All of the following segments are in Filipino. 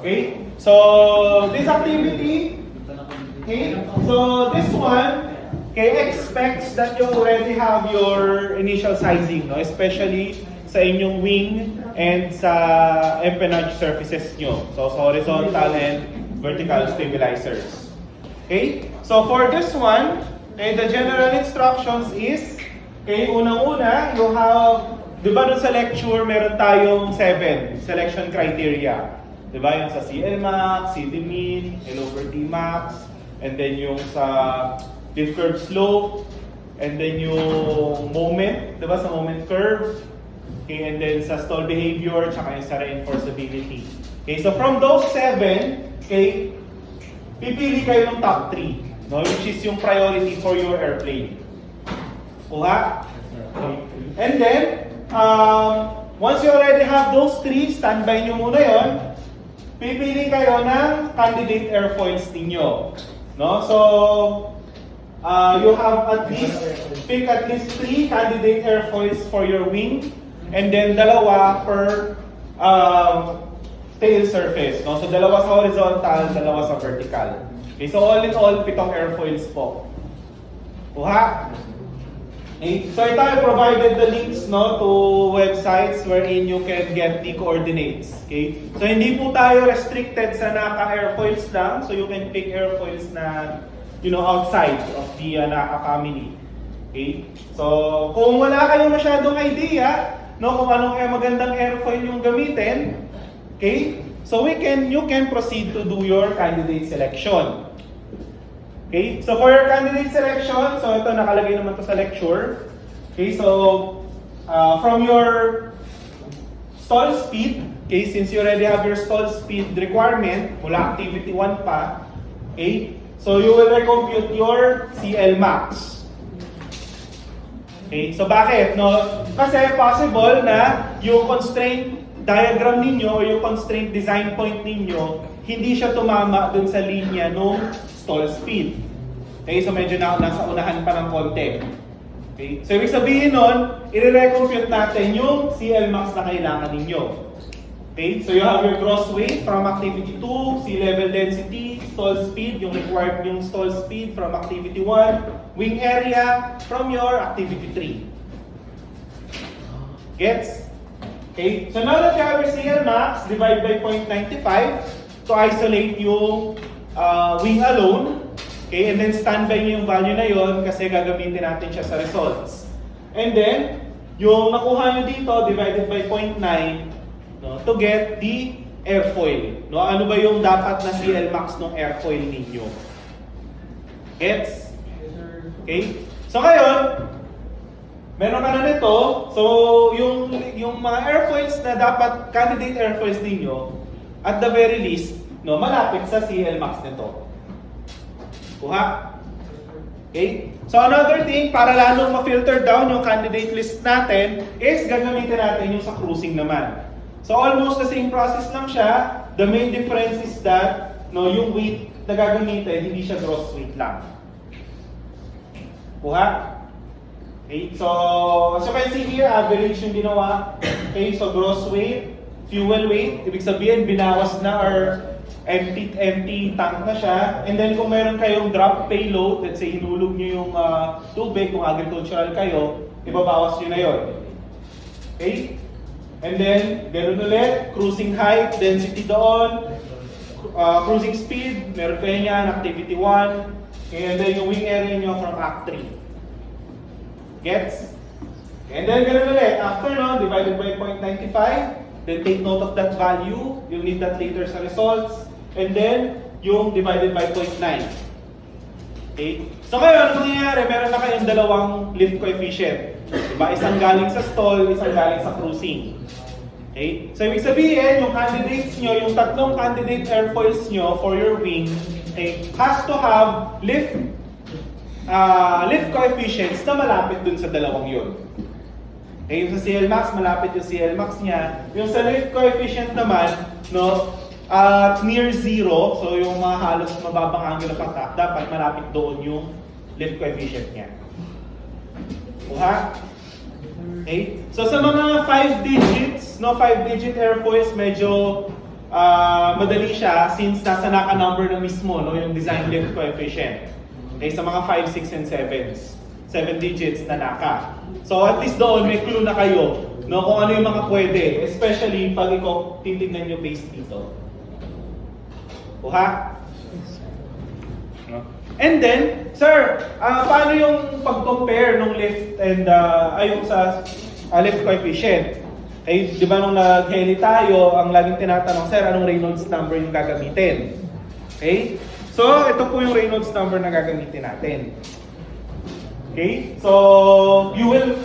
Okay? So, this activity, okay? So, this one, okay, expects that you already have your initial sizing, no? Especially sa inyong wing and sa empennage surfaces nyo. So, sa horizontal and vertical stabilizers. Okay? So, for this one, okay, the general instructions is, okay, unang-una, you have, di ba dun sa lecture, meron tayong 7 selection criteria. Di ba? Yung sa CLmax, CDmin, L over T max, and then yung sa lift curve slope, and then yung moment, di ba? Sa moment curve, okay, and then sa stall behavior, tsaka yung sa reinforceability. Okay, so from those 7, okay, pipili kayo ng top 3, no? Which is yung priority for your airplane. Kuha? Okay. And then, once you already have those 3, standby nyo muna yon. Pipili kayo ng candidate airfoils ninyo. No? So, you have pick at least 3 candidate airfoils for your wing, and then dalawa per tail surface. No? So, dalawa sa horizontal, dalawa sa vertical. Okay, so all in all, 7 airfoils po. Kuha? Okay. So ito I provided the links, no, to websites wherein you can get the coordinates. Okay? So hindi po tayo restricted sa NACA airfoils lang, so you can pick airfoils na, you know, outside of the NACA family. Okay? So kung wala kayong masyadong idea, no, kung anong magandang airfoil yung gamitin, okay? So you can proceed to do your candidate selection. Okay, so for your candidate selection, so ito nakalagay naman to sa lecture. Okay, so from your stall speed, okay, since you already have your stall speed requirement, mula activity 1 pa, okay, so you will recompute your CLmax. Okay, so bakit? No? Kasi possible na yung constraint diagram ninyo o yung constraint design point ninyo, hindi siya tumama dun sa linya nung stall speed. Okay, so medyo nasa unahan pa ng konti. Okay, so ibig sabihin nun, i-recompute natin yung CLmax na kailangan ninyo. Okay, so you have your gross weight from activity 2, sea level density, stall speed, yung required yung stall speed from activity 1, wing area from your activity 3. Gets? Okay, so now that you have your CLmax, divide by 0.95 to isolate yung wing alone. Okay, and then standby nyo yung value na yon kasi gagamitin natin siya sa results. And then, yung nakuha nyo dito, divided by 0.9, no, to get the airfoil. No, ano ba yung dapat na CLmax ng airfoil ninyo? Gets? Okay? So ngayon, meron ka na nito. So, yung mga airfoils na dapat candidate airfoils ninyo, at the very least, no, malapit sa CLmax nito. Kuha? Okay? So another thing, para lalong ma-filter down yung candidate list natin, is gagamitin natin yung sa cruising naman. So almost the same process lang siya. The main difference is that, no, yung weight na gagamitin, hindi siya gross weight lang. Kuha? Okay? So, as you can see here, average yung ginawa. Okay? So gross weight, fuel weight, ibig sabihin, binawas na or empty tank na siya. And then kung meron kayong drop payload, let's say hinulog nyo yung tubig, kung agricultural kayo, ibabawas nyo na yun. Okay? And then, ganoon ulit, cruising height, density doon, cruising speed, meron kayo niyan, activity 1, and then yung wing area nyo from act 3. Gets? And then ganoon ulit, after no, divided by 0.95, then take note of that value, you'll need that later sa results. And then, yung divided by 0.9. Okay? So ngayon, ano nangyayari? Meron na kayong dalawang lift coefficient. Diba? Isang galing sa stall, isang galing sa cruising. Okay? So ibig sabihin, yung candidates nyo, yung tatlong candidate airfoils nyo for your wing, okay, has to have lift coefficients na malapit dun sa dalawang yun. Okay, yung sa CLmax, malapit yung CLmax niya. Yung sa lift coefficient naman, no, at near zero, so yung mga halos mababang angle of attack, dapat malapit doon yung lift coefficient niya. Kuha? Okay? So sa mga 5 digits, no, 5-digit airfoils, medyo madali siya since nasa naka-number na mismo, no, yung design lift coefficient. Okay, sa mga 5, 6, and 7s. 7 digits na naka. So at least doon may clue na kayo, no, kung ano yung mga pwede. Especially pag ikaw titignan yung base dito. Kuha? No? And then, sir, paano yung pag-compare ng lift and yung sa lift coefficient? Eh, di ba nung nag-heli tayo, ang laging tinatanong, sir, anong Reynolds number yung gagamitin? Okay? So, ito po yung Reynolds number na gagamitin natin. Okay? So, you will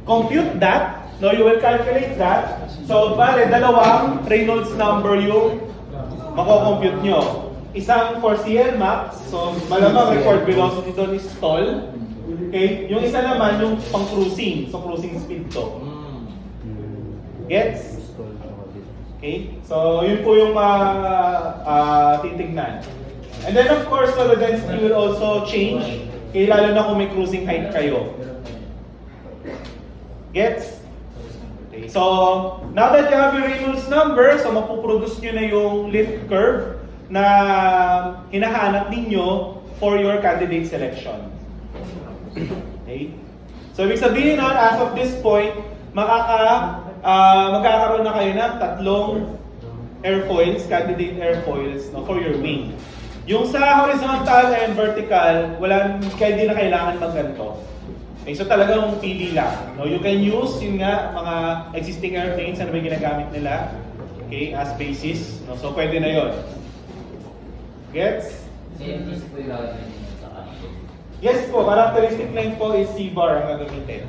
compute that. No, you will calculate that. So, bale, dalawang Reynolds number yung mako-compute nyo. Isang for CLmax, so malamang record velocity doon is stall. Okay? Yung isa naman yung pang cruising, so cruising speed to. Gets? Okay? So, yun po yung titignan. And then of course, the density will also change. Okay, lalo na kung may cruising height kayo. Gets? Okay, so, now that you have your Reynolds number, so mapuproduce nyo na yung lift curve na hinahanap ninyo for your candidate selection. Okay? So, ibig sabihin nun, as of this point, magkakaroon na kayo ng tatlong airfoils, candidate airfoils, no, for your wing. Yung sa horizontal and vertical, kaya hindi na kailangan magganto. Okay, so talagang pili lang. No, you can use yun nga mga existing airplanes na may ginagamit nila, okay, as basis. No, so pwede na yon. Gets? CMTs po yung gagawin niyo sa kanila. Yes po, characteristic line po is C-bar ang gagamitin.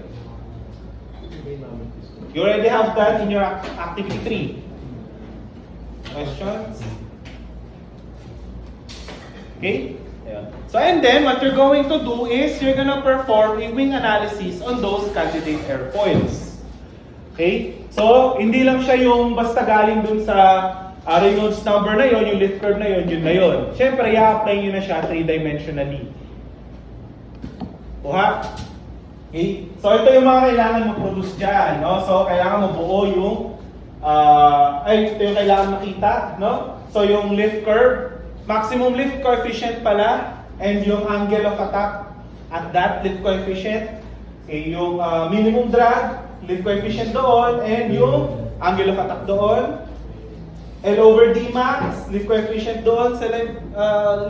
You already have that in your activity 3. Questions? Okay? Ayan. So and then, what you're going to do is, you're gonna perform a wing analysis on those candidate airfoils. Okay? So, hindi lang siya yung basta galing dun sa Reynolds number na yon, yung lift curve na yon, yun na yon. Siyempre, i-apply nyo na siya 3-dimensionally. Kuha? Okay? So, ito yung mga kailangan mag-produce dyan. No? So, kailangan mabuo yung ito yung kailangan makita. No? So, yung lift curve, maximum lift coefficient pala, and yung angle of attack at that lift coefficient. Okay? Yung minimum drag, lift coefficient doon, and yung angle of attack doon. L over D max, lift coefficient doon sa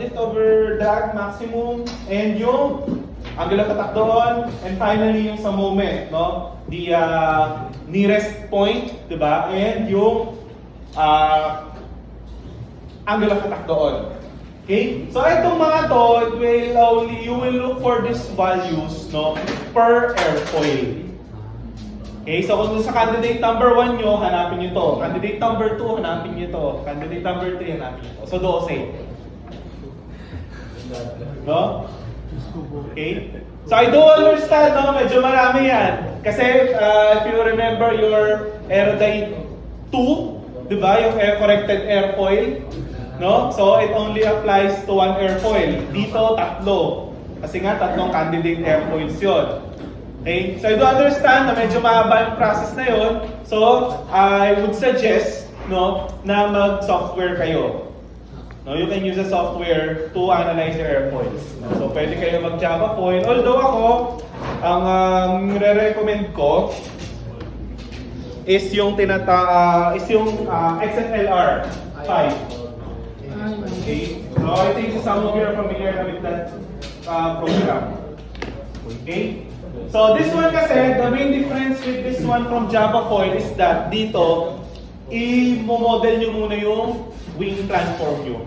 lift over drag maximum, and yung angle of attack doon, and finally yung sa moment, no? The nearest point, di ba? And yung angle of attack doon. Okay? So itong mga to, you will look for these values, no, per airfoil. Okay, so kung sa candidate number 1 nyo, hanapin nyo to. Candidate number 2, hanapin nyo to. Candidate number 3, hanapin nyo to. So 12. No? Okay? So I do understand, no? Medyo marami yan. Kasi if you remember your Aerodite 2, di ba? Yung corrected airfoil. No? So it only applies to one airfoil. Dito, tatlo. Kasi nga, tatlong candidate airfoils yun. Okay? So I do understand na medyo mahaba yung process na yun. So I would suggest, no, na mag-software kayo. No, you can use a software to analyze your airfoils. No? So pwede kayo mag-Java foil. Although ako, ang re-recommend ko is yung XFLR 5. Okay? So I think some of you are familiar with that program. Okay? So this one kasi, the main difference with this one from Java foil is that dito, i-model nyo muna yung wing transform nyo.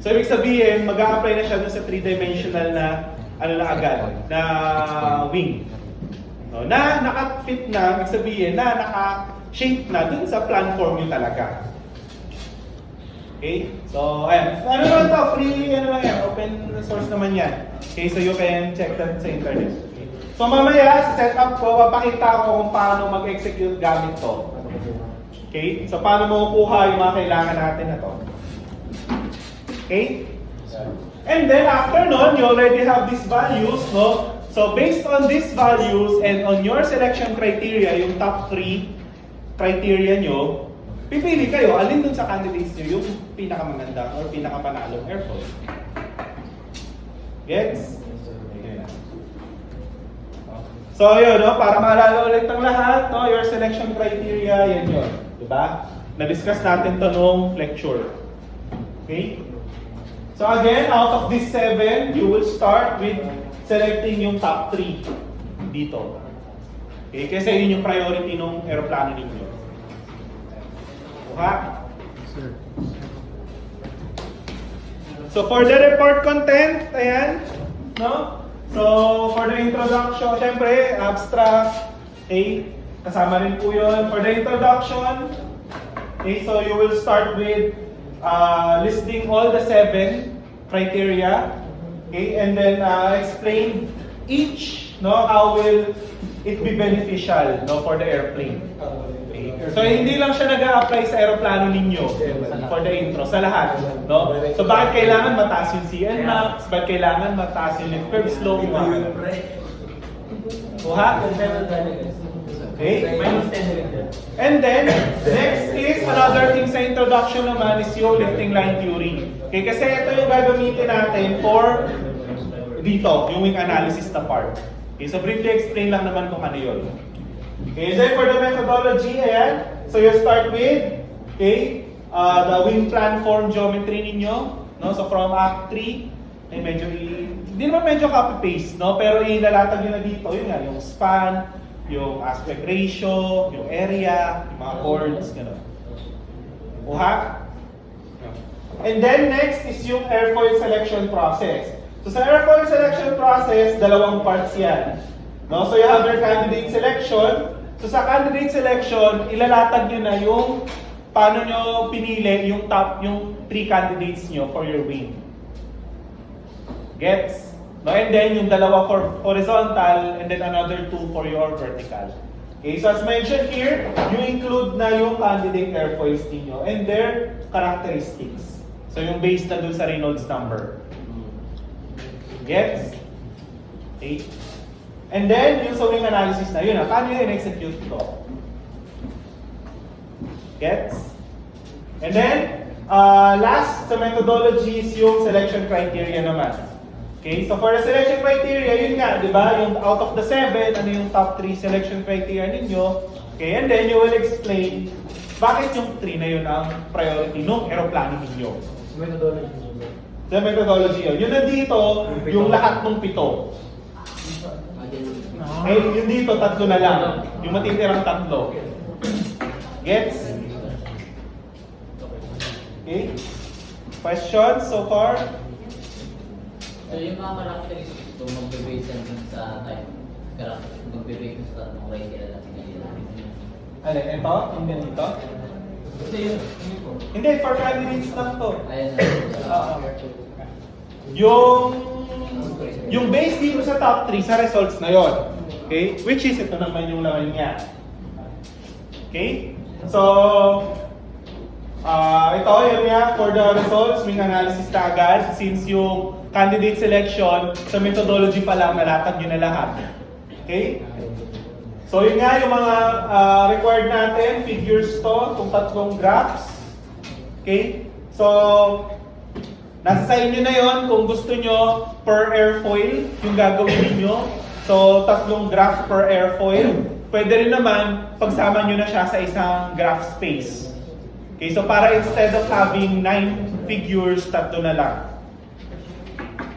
So ibig sabihin, mag-a-apply na siya dun sa 3-dimensional na agad, na wing. No, na naka-fit na, ibig sabihin na naka-shape na dun sa plan form nyo talaga. Okay? So, ayan. Ano naman to? Free, ano lang yan. Open source naman yan. Okay? So, you can check that sa internet. Okay? So, mamaya, sa setup ko, papakita ko kung paano mag-execute gamit to. Okay? So, paano mo kuha yung mga kailangan natin na to. Okay? And then, after nun, you already have these values, no? So, based on these values and on your selection criteria, yung top 3 criteria nyo, pipili kayo, alin dun sa candidates nyo yung pinakamaganda or pinakapanalong airfoil. Gets? Ayan. So yun, no? Para maalala ulit ng lahat, no? Your selection criteria, yan yun. Diba? Na-discuss natin to nung lecture. Okay? So again, out of these 7, you will start with selecting yung top 3 dito. Okay? Kasi yun yung priority ng aeroplano ninyo. Kuha? So for the report content, ayan, no? So for the introduction, syempre, abstract, okay, kasama rin po yun. For the introduction, okay, so you will start with listing all the 7 criteria, okay, and then explain each, no, how will it be beneficial, no, for the airplane. Okay. So hindi lang siya nag-a-apply sa aeroplano ninyo for the intro, sa lahat, no? So bakit kailangan mataas yung CLmax, bakit kailangan mataas yung lift curve slope, yung mga kuha? Okay? And then, next is another thing sa introduction naman is yung lifting line theory. Okay, kasi ito yung gagamitin natin for dito, yung wing analysis na part. Okay, so briefly explain lang naman kung ano yun. Okay, then for the methodology, ayan. So you start with, okay, the wing plan form geometry ninyo. No? So from Act 3, ay medyo, hindi naman medyo copy-paste, no? Pero ilalatag nyo na dito, yun nga, yung span, yung aspect ratio, yung area, yung mga chords, gano'n. Kuha? And then next is yung airfoil selection process. So sa airfoil selection process, dalawang parts yan. No? So you have your candidate selection. So sa candidate selection, ilalatag nyo na yung paano nyo pinili yung top, yung 3 candidates nyo for your wing. Gets? No, and then yung dalawa for horizontal and then another 2 for your vertical. Okay, so as mentioned here, you include na yung candidate airfoils ninyo and their characteristics. So yung based na dun sa Reynolds number. Gets? Okay. And then yung sa wing analysis na yun, paano yun execute to? Gets? And then, last sa methodology is yung selection criteria naman. Okay, so for the selection criteria, yun nga, di ba? Yung out of the 7, ano yung top 3 selection criteria ninyo? Okay, and then you will explain bakit yung 3 na yun ang priority ng aeroplano ninyo. Methodology. The methodology yun. Yun nandito, yung lahat ng 7. Eh, yung dito, 3 na lang. Yung matitirang 3. Gets? Okay? Questions so far? So yung mga characteristics ito, magbe-base yan dun sa type. Magbe-base dun sa tatlong criteria na pinili natin. Alin, ito? Yung ganito? Kasi yun po. Hindi, for candidates lang to. Ayan na. Yung base dito sa top 3 sa results na yon. Okay? Which is ito naman yung laman niya. Okay? So, ito yun nga for the results, wing analysis na agad since yung candidate selection sa methodology pa lang nalatag nyo na lahat. Okay? So yun nga yung mga required natin, figures to, itong 3 graphs. Okay? So, nasa sa inyo na yon kung gusto nyo per airfoil yung gagawin niyo. So, 3 graph per airfoil. Pwede rin naman pagsama nyo na siya sa isang graph space. Okay, so para instead of having 9 figures, 3 na lang.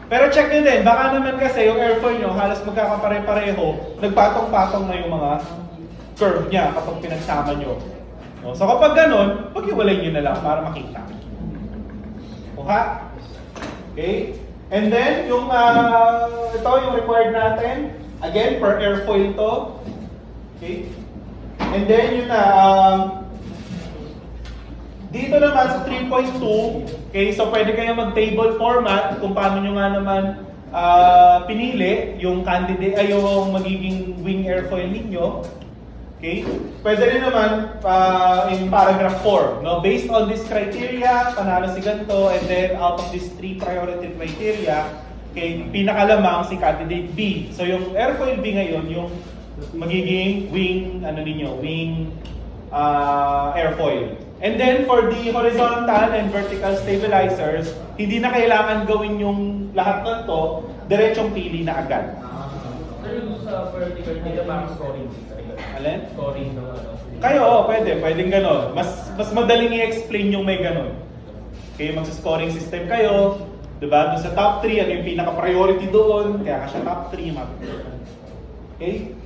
Pero check nyo din, baka naman kasi yung airfoil nyo halos magkakapare-pareho, nagpatong-patong na yung mga curve niya kapag pinagsama nyo. No? So kapag ganun, pag-iwalay nyo na lang para makita. Kuha? Okay? And then, yung ito yung required natin. Again, per airfoil to. Okay? And then, yun na, dito naman sa 3.2, okay, so pwede kayo mag-table format kung paano nyo nga naman pinili yung candidate, ay yung magiging wing airfoil ninyo. Okay? Pwede rin naman in paragraph 4, no? Based on this criteria, panalo si ganito, and then out of these 3 priority criteria, okay, pinakalamang si candidate B. So yung airfoil B ngayon, yung magiging wing, ano ninyo, wing airfoil. And then for the horizontal and vertical stabilizers, hindi na kailangan gawin yung lahat ng to, diretsong pili na agad. Pero yung sa vertical, hindi na parang scoring. Alin? Scoring ng ano. Kayo, pwedeng ganon. Mas madaling i-explain yung may ganon. Okay, magsa-scoring system kayo, diba? Doon sa top 3, ano yung pinaka-priority doon, kaya ka siya top 3, okay?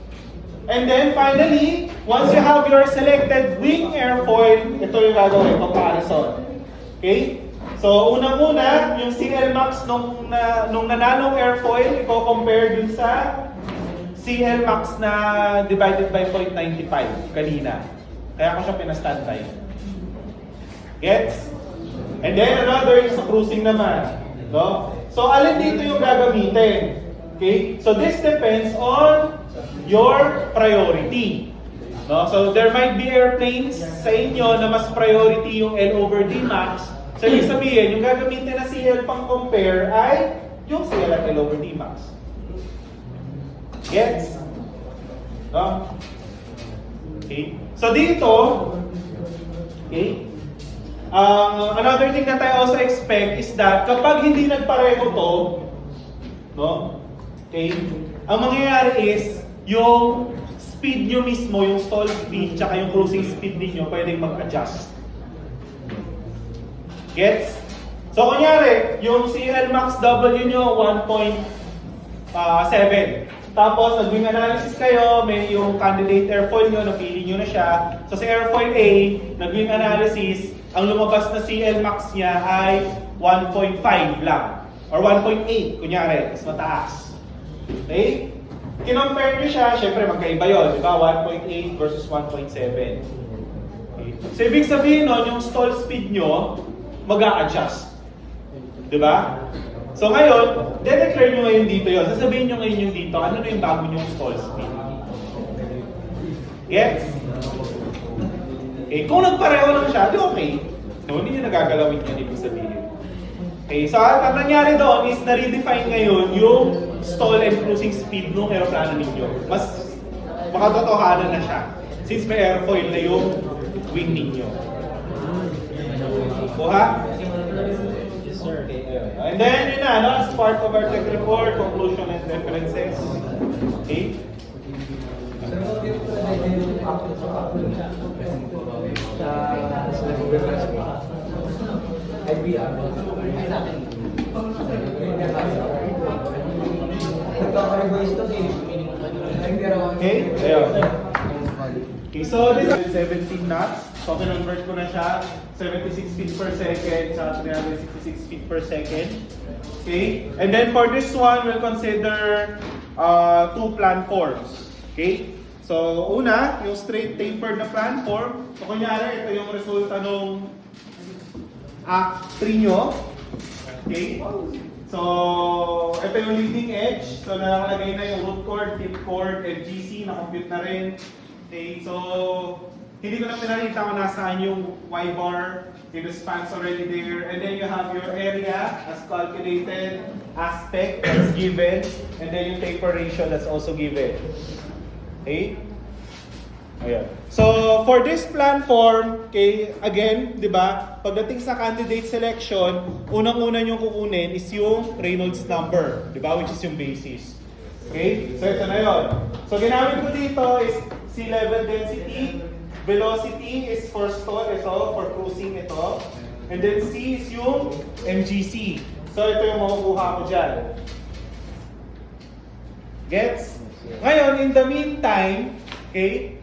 And then finally, once you have your selected wing airfoil, ito yung gagawin, comparison. Okay? So, unang-una, yung CLmax nung nanalong airfoil, i-compare dun sa CLmax na divided by 0.95 kanina. Kaya ko siya pinastandby. Gets? And then another is sa cruising naman. No? So, alin dito yung gagamitin? Okay? So, this depends on your priority. No? So, there might be airplanes sa inyo na mas priority yung L over D max. So, ibig sabihin, yung gagamitin na CL pang compare ay yung CL at L over D max. Gets? No? Okay? So, dito, okay, another thing that I also expect is that kapag hindi nagpareho to, no? Okay? Ang mangyayari is, yung speed nyo mismo, yung stall speed, tsaka yung cruising speed ninyo, pwedeng mag-adjust. Gets? So, kunyari, yung CLmax W nyo, 1.7. Tapos, nag-wing analysis kayo, may yung candidate airfoil nyo, napili nyo na siya. So, sa airfoil A, nag-wing analysis, ang lumabas na CLmax niya ay 1.5 lang. Or 1.8, kunyari, mas mataas. Okay? Kinompare nyo siya, syempre magkaiba yun, di ba? 1.8 versus 1.7. Okay. So, ibig sabihin nun, yung stall speed nyo, mag-a-adjust. Di ba? So, ngayon, de-declare nyo ngayon dito yun. Sasabihin nyo ngayon yung dito, ano na yung bago nyong stall speed? Gets? Okay, kung nagpareho lang siya, di okay. No, hindi nyo nagagalawin yan, ibig sabihin. Okay, so ang nangyari doon is na-redefine ngayon yung stall and cruising speed ng aeroplano ninyo. Mas makatotohanan na siya since may airfoil na yung wing ninyo. Kuha? Yes, sir. Okay, and then yun na, no? As part of our tech report, conclusion and references. Okay? Okay? Ayun. Okay, so this is 17 knots. So, kinonvert ko na siya. 76 feet per second sa 366 feet per second. Okay? And then for this one, we'll consider two planforms. Okay? So, una, yung straight tapered na planform. So, kunyari, ito yung resulta nung Act 3 nyo. Okay? So, ito yung leading edge. So, nakalagay na yung root chord, tip chord, FGC, na-compute na rin. Okay, so, hindi ko na pinakita kung nasaan yung Y-bar. Okay, the span's already there. And then you have your area as calculated, aspect that's given, and then yung taper ratio that's also given. Okay? Ayan. So, for this planform, okay, again, di ba, pagdating sa candidate selection, unang-una nyo kukunin is yung Reynolds number, di ba, which is yung basis. Okay? So, ito na yun. So, ginamit ko dito is sea level density, velocity is for stall, ito, for cruising ito, and then C is yung MGC. So, ito yung makukuha ko dyan. Gets? Ngayon, in the meantime, okay,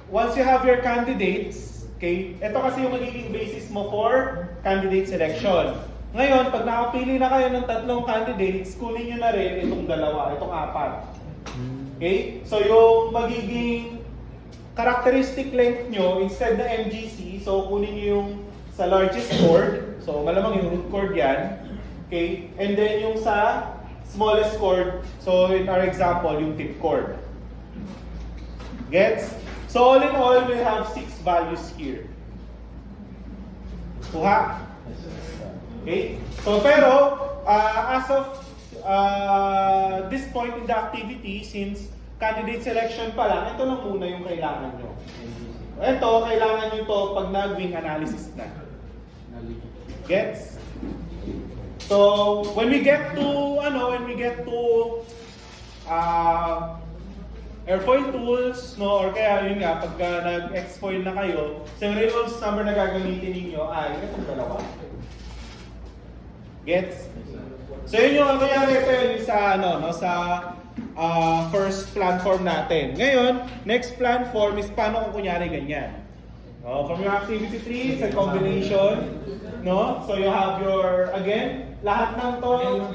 once you have your candidates, okay, ito kasi yung magiging basis mo for candidate selection. Ngayon, pag nakapili na kayo ng tatlong candidates, kunin nyo na rin itong dalawa, itong apat. Okay? So, yung magiging characteristic length nyo, instead na MGC, so kunin nyo yung sa largest chord, so malamang yung root chord yan. Okay? And then yung sa smallest chord, so in our example, yung tip chord. Gets? So all in all, we have 6 values here. Kuha? Okay? So pero, as of this point in the activity, since candidate selection pa lang, ito lang muna yung kailangan nyo. Ito, kailangan nyo to pag nag-wing analysis na. Gets? So, when we get to airfoil tools, no, or kaya yun nga, pagka nag-exfoil na kayo, so yung Reynolds number na gagamitin ninyo ay itong dalawa. Gets? So yun yung nangyari ito yun sa, first platform natin. Ngayon, next platform is paano kung kunyari ganyan. From your activity tree, it's a combination, no? So you have your, again, lahat ng to,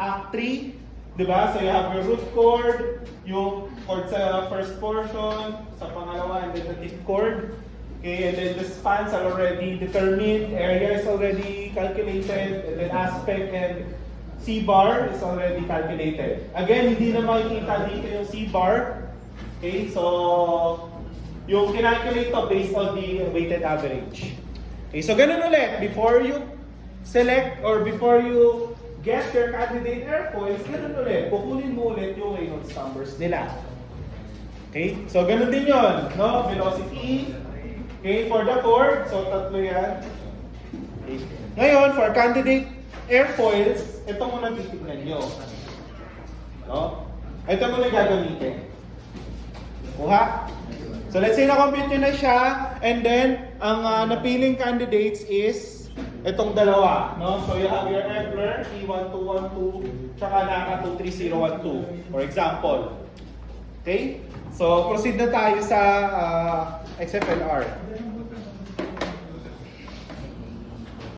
act 3, di ba? So you have your root chord, yung chord sa first portion, sa pangalawa, and then the tip chord. Okay, and then the spans are already determined, area is already calculated, and then aspect and C-bar is already calculated. Again, hindi na makikita dito yung C-bar. Okay, so yung kinalculate to based on the weighted average. Okay, so ganun ulit. Before you select or before you get your candidate airfoils, ganun ulit. Kukunin mo ulit yung Reynolds numbers nila. Okay, so ganun din yun. No? Velocity. Okay, for the chord. So tatlo yan. Okay. Ngayon, for candidate airfoils, ito muna titignan nyo. No? Ito muna gagamitin. Kuha. So let's say na-compute nyo na siya, and then ang napiling candidates is itong dalawa. No? So you have your Epler, E1212, tsaka NACA 23012, for example. Okay? So proceed na tayo sa XFLR.